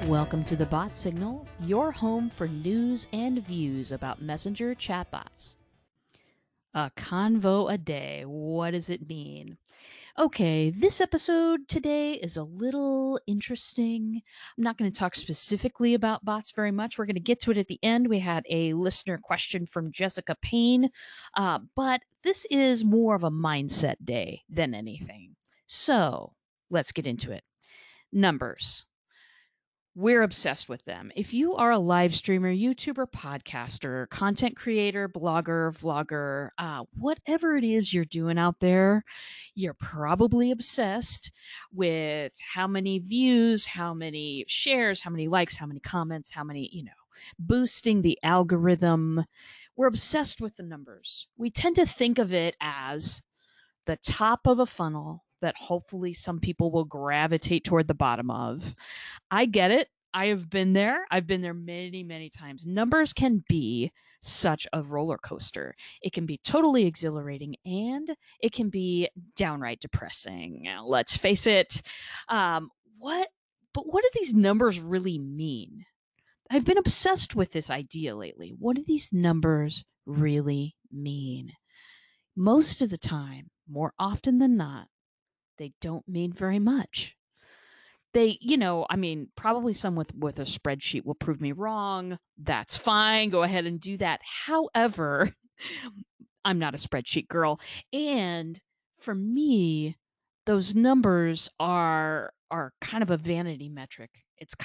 Welcome to the Bot Signal, your home for news and views about messenger chatbots. A convo a day. What does it mean? Okay, this episode today is a little interesting. I'm not going to talk specifically about bots very much. We're going to get to it at the end. We had a listener question from Jessica Payne, but this is more of a mindset day than anything. So let's get into it. Numbers. We're obsessed with them. If you are a live streamer, YouTuber, podcaster, content creator, blogger, vlogger, whatever it is you're doing out there, you're probably obsessed with how many views, how many shares, how many likes, how many comments, how many, boosting the algorithm. We're obsessed with the numbers. We tend to think of it as the top of a funnel that hopefully some people will gravitate toward the bottom of. I get it. I have been there. I've been there many, many times. Numbers can be such a roller coaster. It can be totally exhilarating and it can be downright depressing. Now, let's face it. What do these numbers really mean? I've been obsessed with this idea lately. What do these numbers really mean? Most of the time, more often than not, they don't mean very much. They, probably some with a spreadsheet will prove me wrong. That's fine. Go ahead and do that. However, I'm not a spreadsheet girl. And for me, those numbers are kind of a vanity metric. It's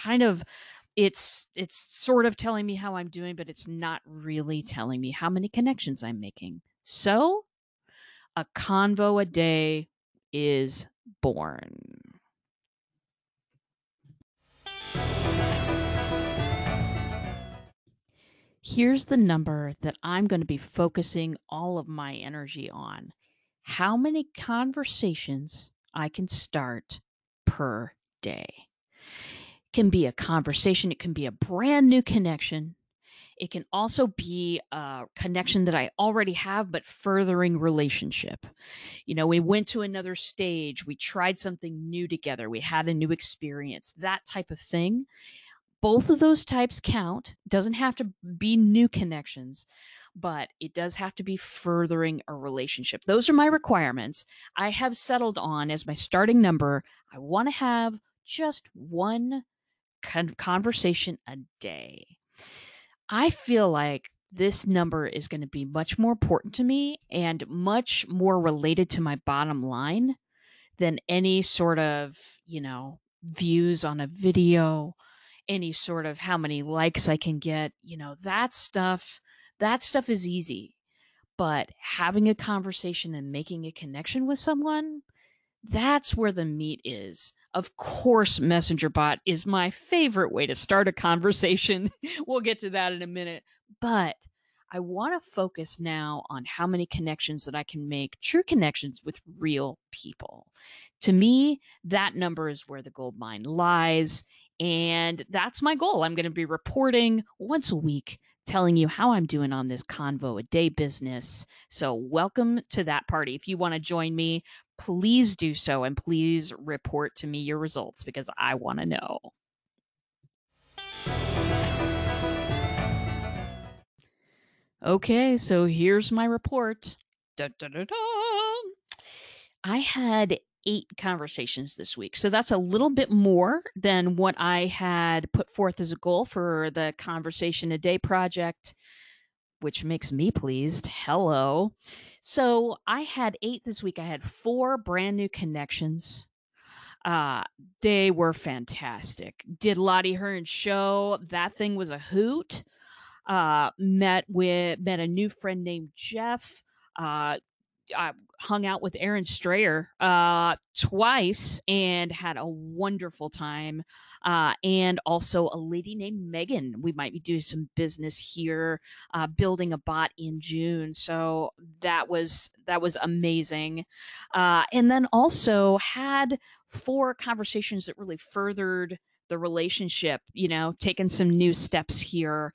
sort of telling me how I'm doing, but it's not really telling me how many connections I'm making. So a convo a day is born. Here's the number that I'm going to be focusing all of my energy on. How many conversations I can start per day. It can be a conversation. It can be a brand new connection. It can also be a connection that I already have, but furthering relationship. We went to another stage. We tried something new together. We had a new experience, that type of thing. Both of those types count. Doesn't have to be new connections, but it does have to be furthering a relationship. Those are my requirements. I have settled on as my starting number. I want to have just one conversation a day. I feel like this number is going to be much more important to me and much more related to my bottom line than any sort of, views on a video, any sort of how many likes I can get, that stuff is easy. But having a conversation and making a connection with someone, that's where the meat is. Of course, Messenger Bot is my favorite way to start a conversation. We'll get to that in a minute. But I want to focus now on how many connections that I can make, true connections with real people. To me, that number is where the gold mine lies. And that's my goal. I'm going to be reporting once a week, telling you how I'm doing on this convo a day business. So welcome to that party. If you want to join me, please do so. And please report to me your results because I want to know. Okay, so here's my report. Da, da, da, da. I had 8 conversations this week. So that's a little bit more than what I had put forth as a goal for the Conversation a Day project, which makes me pleased. Hello. So I had 8 this week. I had 4 brand new connections. They were fantastic. Did Lottie Hearn's show. That thing was a hoot. Met a new friend named Jeff. I hung out with Aaron Strayer twice and had a wonderful time. And also a lady named Megan. We might be doing some business here, building a bot in June. So that was amazing. And then also had 4 conversations that really furthered the relationship, taking some new steps here,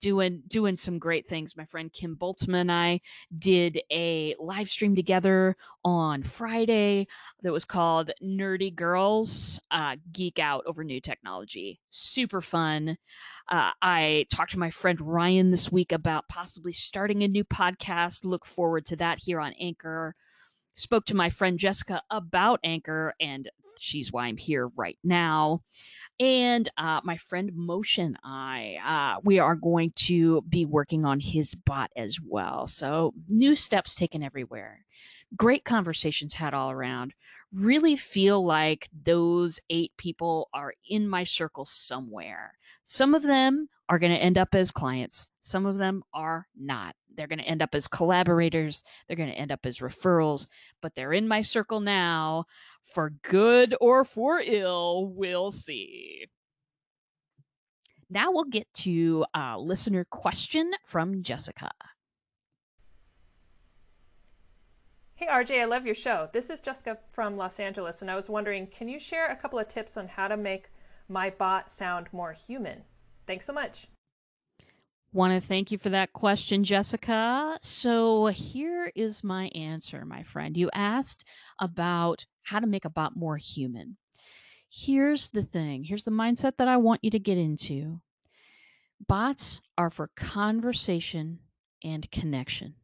doing some great things. My friend Kim Boltzmann and I did a live stream together on Friday that was called Nerdy Girls Geek Out Over New Technology. Super fun. I talked to my friend Ryan this week about possibly starting a new podcast. Look forward to that here on Anchor. Spoke to my friend Jessica about Anchor, and she's why I'm here right now. And my friend Motion, we are going to be working on his bot as well. So new steps taken everywhere. Great conversations had all around. Really feel like those 8 people are in my circle somewhere. Some of them are going to end up as clients. Some of them are not. They're going to end up as collaborators. They're going to end up as referrals, but they're in my circle now. For good or for ill, we'll see. Now we'll get to a listener question from Jessica. Hey RJ, I love your show. This is Jessica from Los Angeles, and I was wondering, can you share a couple of tips on how to make my bot sound more human? Thanks so much. Want to thank you for that question, Jessica. So here is my answer, my friend. You asked about how to make a bot more human. Here's the thing. Here's the mindset that I want you to get into. Bots are for conversation and connection.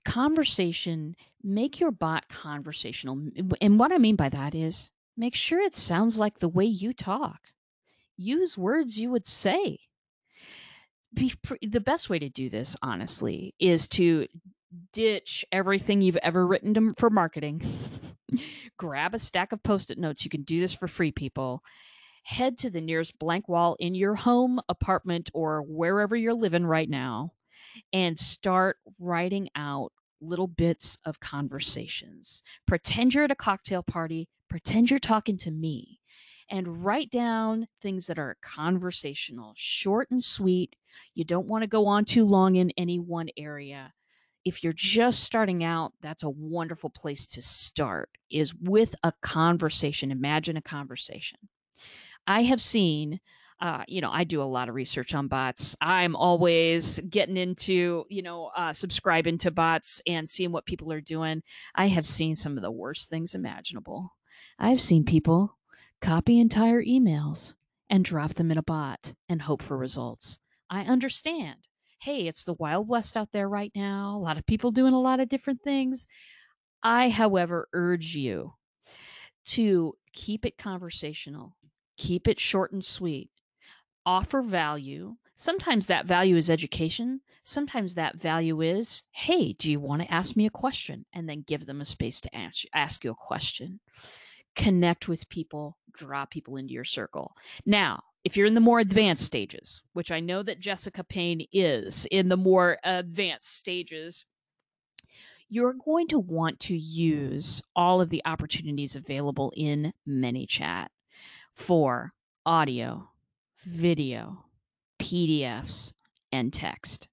Conversation, make your bot conversational. And what I mean by that is make sure it sounds like the way you talk. Use words you would say. The best way to do this, honestly, is to ditch everything you've ever written for marketing. Grab a stack of Post-it notes. You can do this for free, people. Head to the nearest blank wall in your home, apartment, or wherever you're living right now and start writing out little bits of conversations. Pretend you're at a cocktail party. Pretend you're talking to me. And write down things that are conversational, short and sweet. You don't want to go on too long in any one area. If you're just starting out, that's a wonderful place to start, is with a conversation. Imagine a conversation. I have seen, I do a lot of research on bots. I'm always getting into, subscribing to bots and seeing what people are doing. I have seen some of the worst things imaginable. I've seen people copy entire emails and drop them in a bot and hope for results. I understand. Hey, it's the Wild West out there right now. A lot of people doing a lot of different things. I, however, urge you to keep it conversational, keep it short and sweet, offer value. Sometimes that value is education. Sometimes that value is, hey, do you want to ask me a question? And then give them a space to ask you a question. Connect with people, draw people into your circle. Now, if you're in the more advanced stages, which I know that Jessica Payne is in the more advanced stages, you're going to want to use all of the opportunities available in ManyChat for audio, video, PDFs, and text.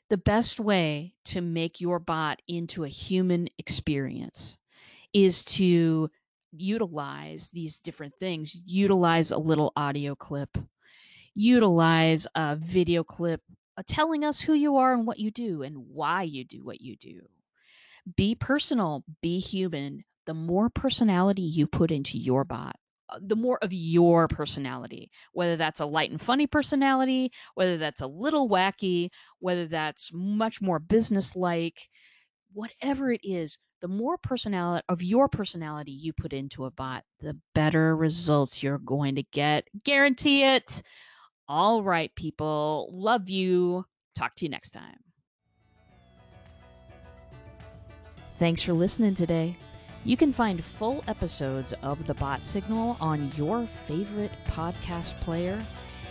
The best way to make your bot into a human experience is to utilize these different things. Utilize a little audio clip, utilize a video clip telling us who you are and what you do and why you do what you do. Be personal, be human. The more personality you put into your bot, the more of your personality, whether that's a light and funny personality, whether that's a little wacky, whether that's much more business-like, whatever it is, the more personality of your personality you put into a bot, the better results you're going to get. Guarantee it. All right, people. Love you. Talk to you next time. Thanks for listening today. You can find full episodes of The Bot Signal on your favorite podcast player.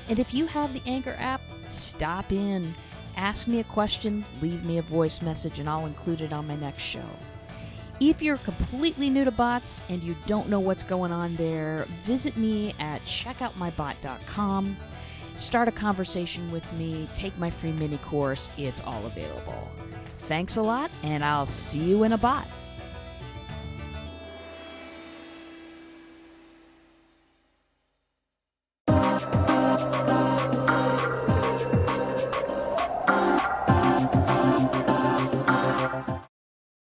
And if you have the Anchor app, stop in. Ask me a question, leave me a voice message, and I'll include it on my next show. If you're completely new to bots and you don't know what's going on there, visit me at checkoutmybot.com. Start a conversation with me. Take my free mini course. It's all available. Thanks a lot, and I'll see you in a bot.